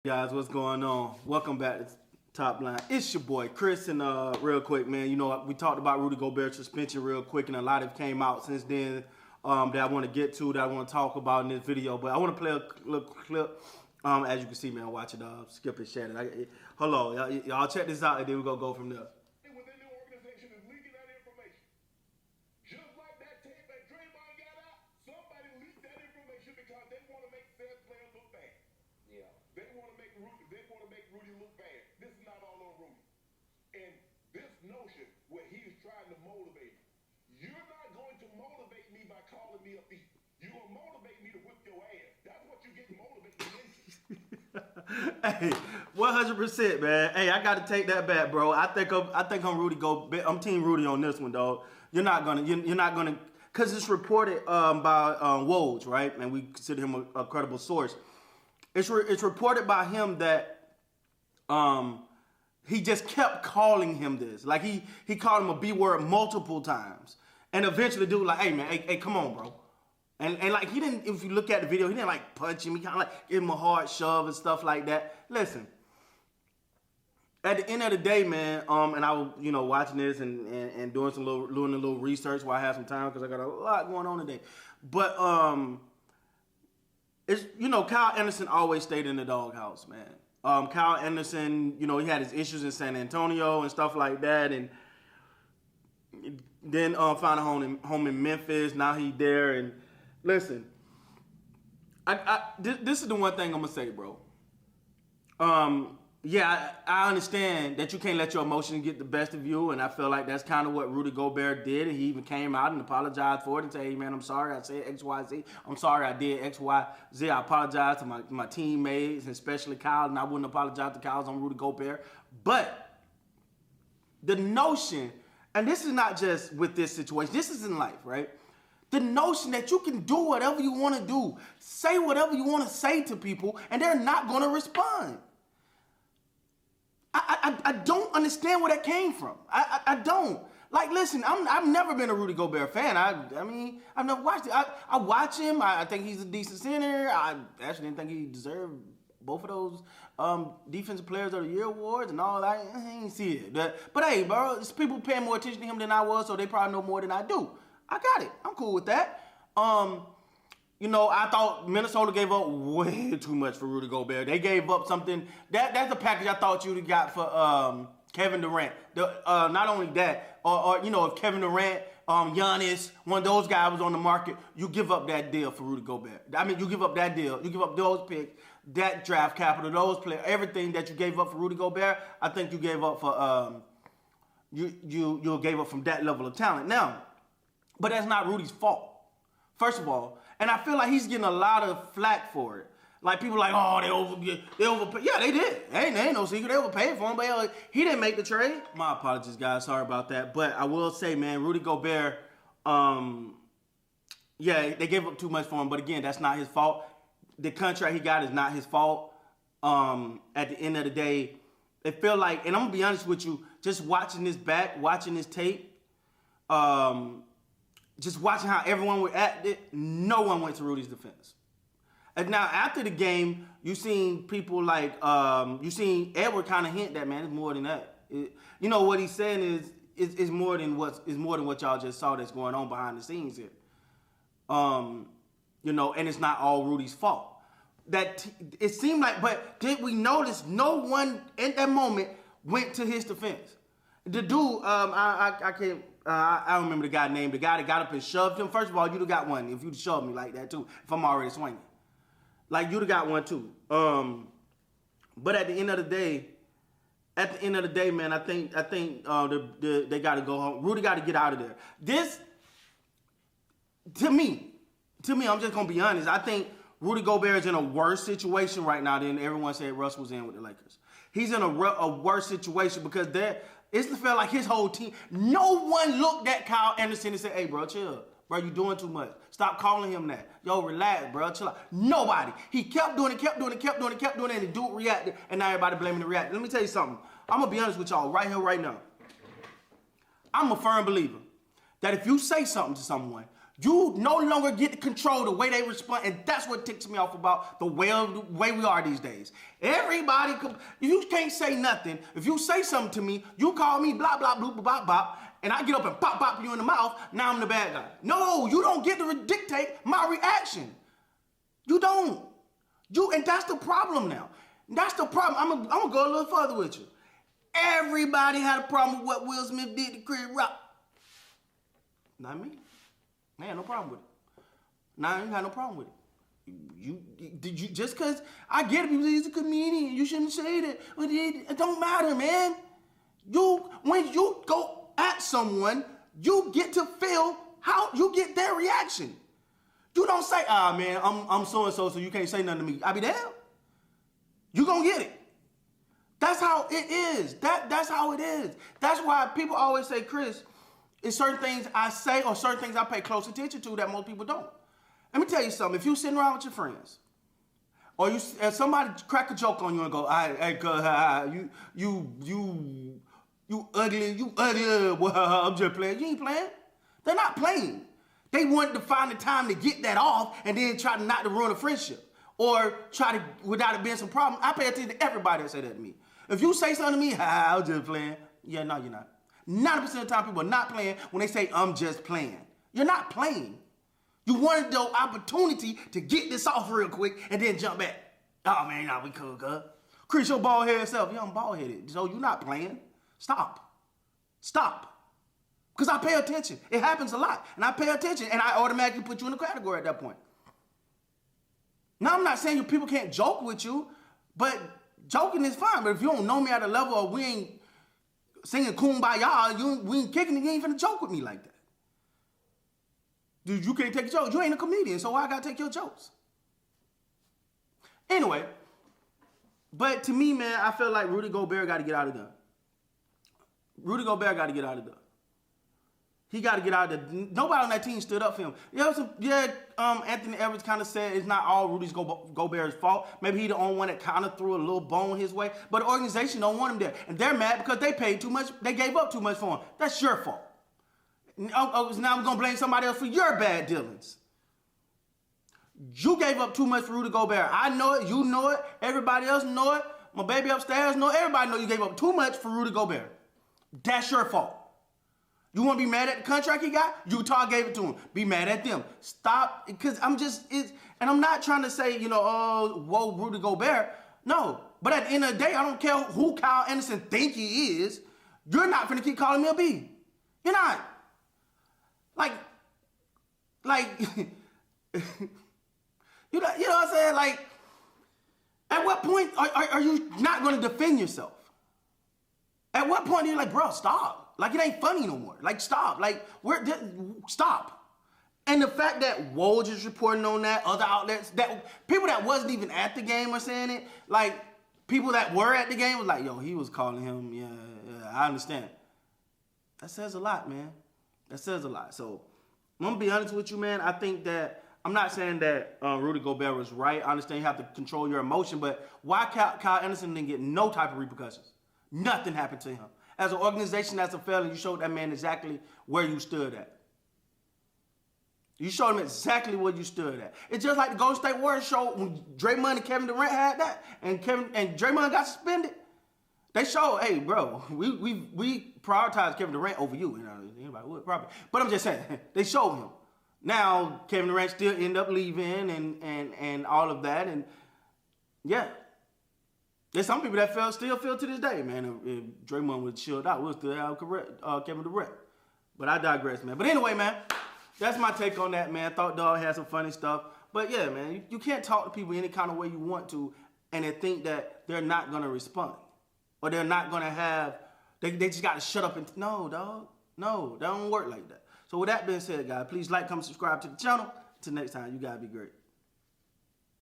Guys, what's going on? Welcome back to Top Line. It's your boy Chris, and real quick, man. You know, we talked about Rudy Gobert's suspension real quick, and a lot have came out since then that I want to get to, that I want to talk about in this video. But I want to play a little clip. As you can see, man, watch it. Skip it, share it. Hold on, y'all check this out, and then we're gonna go from there. Within the organization is leaking that information. Just like that tape that Draymond got out, somebody leaked that information because they want to make said player look bad. Yeah. They want to make Rudy look bad. This is not all on Rudy. And this notion where he's trying to motivate me. You're not going to motivate me by calling me a thief. You're going to motivate me to whip your ass. That's what you get motivated into. Hey, 100%, man. Hey, I got to take that back, bro. I think I'm Rudy Gobert. I'm Team Rudy on this one, dog. You're not gonna, because it's reported by Woj, right? And we consider him a credible source. It's reported by him that he just kept calling him this. Like he called him a B word multiple times, and eventually, dude, like, hey man, hey, come on, bro. And like he didn't, if you look at the video, he didn't like punch him. He kind of like give him a hard shove and stuff like that. Listen, at the end of the day, man, and I was, watching this and doing a little research while I had some time because I got a lot going on today. But it's Kyle Anderson always stayed in the doghouse, man. Kyle Anderson, he had his issues in San Antonio and stuff like that, and then found a home in Memphis. Now he's there, and listen, this is the one thing I'm gonna say, bro. Yeah, I understand that you can't let your emotions get the best of you, and I feel like that's kind of what Rudy Gobert did, and he even came out and apologized for it and said, hey, man, I'm sorry I said X, Y, Z. I'm sorry I did X, Y, Z. I apologize to my teammates, and especially Kyle, and I wouldn't apologize to Kyle's on Rudy Gobert. But the notion, and this is not just with this situation, this is in life, right? The notion that you can do whatever you want to do, say whatever you want to say to people, and they're not going to respond. I don't understand where that came from. I don't. Like, listen, I've never been a Rudy Gobert fan. I mean, I've never watched it. I watch him. I think he's a decent center. I actually didn't think he deserved both of those Defensive Players of the Year awards and all that. I ain't see it. But hey, bro, it's people paying more attention to him than I was, so they probably know more than I do. I got it. I'm cool with that. I thought Minnesota gave up way too much for Rudy Gobert. They gave up something. That's the package I thought you'd got for Kevin Durant. Not only that, or if Kevin Durant, Giannis, one of those guys was on the market, you give up that deal for Rudy Gobert. I mean, you give up that deal. You give up those picks, that draft capital, those players, everything that you gave up for Rudy Gobert, I think you gave up for you gave up from that level of talent. Now, but that's not Rudy's fault. First of all, and I feel like he's getting a lot of flack for it. Like, people like, oh, they overpaid. Yeah, they did. Ain't no secret. They overpaid for him, but he didn't make the trade. My apologies, guys. Sorry about that. But I will say, man, Rudy Gobert, yeah, they gave up too much for him. But again, that's not his fault. The contract he got is not his fault. At the end of the day, it felt like, and I'm going to be honest with you, just watching this back, watching this tape, just watching how everyone was at it, no one went to Rudy's defense. And now after the game, you seen people like you seen Edward kind of hint that, man, it's more than that. What he's saying is more than what y'all just saw that's going on behind the scenes here. And it's not all Rudy's fault. That it seemed like, but did we notice no one at that moment went to his defense? The dude, I can't. I don't remember the guy's name. The guy that got up and shoved him. First of all, you'd have got one if you'd shoved me like that too. If I'm already swinging, like you'd have got one too. But at the end of the day, man, I think they got to go home. Rudy got to get out of there. This, to me, I'm just gonna be honest. I think Rudy Gobert is in a worse situation right now than everyone said Russ was in with the Lakers. He's in a worse situation because it's felt like his whole team, no one looked at Kyle Anderson and said, hey, bro, chill. Bro, you doing too much. Stop calling him that. Yo, relax, bro. Chill out. Nobody. He kept doing it, and the dude reacted, and now everybody blaming the reactor. Let me tell you something. I'm going to be honest with y'all right here, right now. I'm a firm believer that if you say something to someone, You no longer get to control the way they respond, and that's what ticks me off about the way we are these days. Everybody, you can't say nothing. If you say something to me, you call me blah, blah, blah, blah, blah, and I get up and pop you in the mouth, now I'm the bad guy. No, you don't get to dictate my reaction. You don't. And that's the problem now. That's the problem. I'm gonna go a little further with you. Everybody had a problem with what Will Smith did to Chris Rock. Not me. I had no problem with it. Nah, I ain't got no problem with it. Did you just cause I get it, people say he's a comedian, you shouldn't say that. But it don't matter, man. When you go at someone, you get to feel how you get their reaction. You don't say, man, I'm so and so you can't say nothing to me. I be damned. You gonna get it. That's how it is. That's how it is. That's why people always say, Chris, it's certain things I say or certain things I pay close attention to that most people don't. Let me tell you something. If you're sitting around with your friends, or if somebody crack a joke on you and go, hey, you ugly, I'm just playing. You ain't playing. They're not playing. They wanted to find the time to get that off and then try not to ruin a friendship or try to, without it being some problem. I pay attention to everybody that say that to me. If you say something to me, I'm just playing. Yeah, no, you're not. 90% of the time, people are not playing when they say, I'm just playing. You're not playing. You wanted the opportunity to get this off real quick and then jump back. Oh, man, nah, we cool, cuz. Chris, your bald-headed self. Yeah, I'm bald-headed. So you're not playing. Stop. Because I pay attention. It happens a lot. And I pay attention, and I automatically put you in the category at that point. Now, I'm not saying people can't joke with you, but joking is fine. But if you don't know me at a level or we ain't singing Kumbaya, we ain't kicking it, you ain't finna joke with me like that. Dude, you can't take jokes. You ain't a comedian, so why I gotta take your jokes? Anyway, but to me, man, I feel like Rudy Gobert got to get out of there. Rudy Gobert got to get out of there. He got to get out of there. Nobody on that team stood up for him. Anthony Edwards kind of said it's not all Rudy Gobert's fault. Maybe he the only one that kind of threw a little bone his way. But the organization don't want him there. And they're mad because they paid too much. They gave up too much for him. That's your fault. Now I'm going to blame somebody else for your bad dealings. You gave up too much for Rudy Gobert. I know it. You know it. Everybody else know it. My baby upstairs know it. Everybody know you gave up too much for Rudy Gobert. That's your fault. You want to be mad at the contract he got? Utah gave it to him. Be mad at them. Stop, because and I'm not trying to say, whoa, Rudy Gobert. No, but at the end of the day, I don't care who Kyle Anderson think he is. You're not going to keep calling me a B. You're not. Like, you know what I'm saying? Like, at what point are you not going to defend yourself? At what point are you like, bro, stop. Like, it ain't funny no more. Like, stop. Like, stop. And the fact that Woj is reporting on that, other outlets, that people that wasn't even at the game are saying it, like, people that were at the game was like, yo, he was calling him, yeah, I understand. That says a lot, man. That says a lot. So, I'm going to be honest with you, man. I think that, I'm not saying that Rudy Gobert was right. I understand you have to control your emotion, but why Kyle Anderson didn't get no type of repercussions? Nothing happened to him. As an organization, as a failure, you showed that man exactly where you stood at. You showed him exactly where you stood at. It's just like the Golden State Warriors showed when Draymond and Kevin Durant had that, and Draymond got suspended. They showed, hey, bro, we prioritize Kevin Durant over you. Anybody would probably, but I'm just saying they showed him. Now Kevin Durant still end up leaving and all of that, and yeah. There's some people that still feel to this day, man. If Draymond was chilled out, we'll still have Kevin Durant. But I digress, man. But anyway, man, that's my take on that, man. Thought Dog had some funny stuff. But yeah, man, you can't talk to people any kind of way you want to and then think that they're not going to respond. Or they're not going to have, they just got to shut up and, no, dog. No, that don't work like that. So with that being said, guys, please like, comment, subscribe to the channel. Until next time, you guys be great.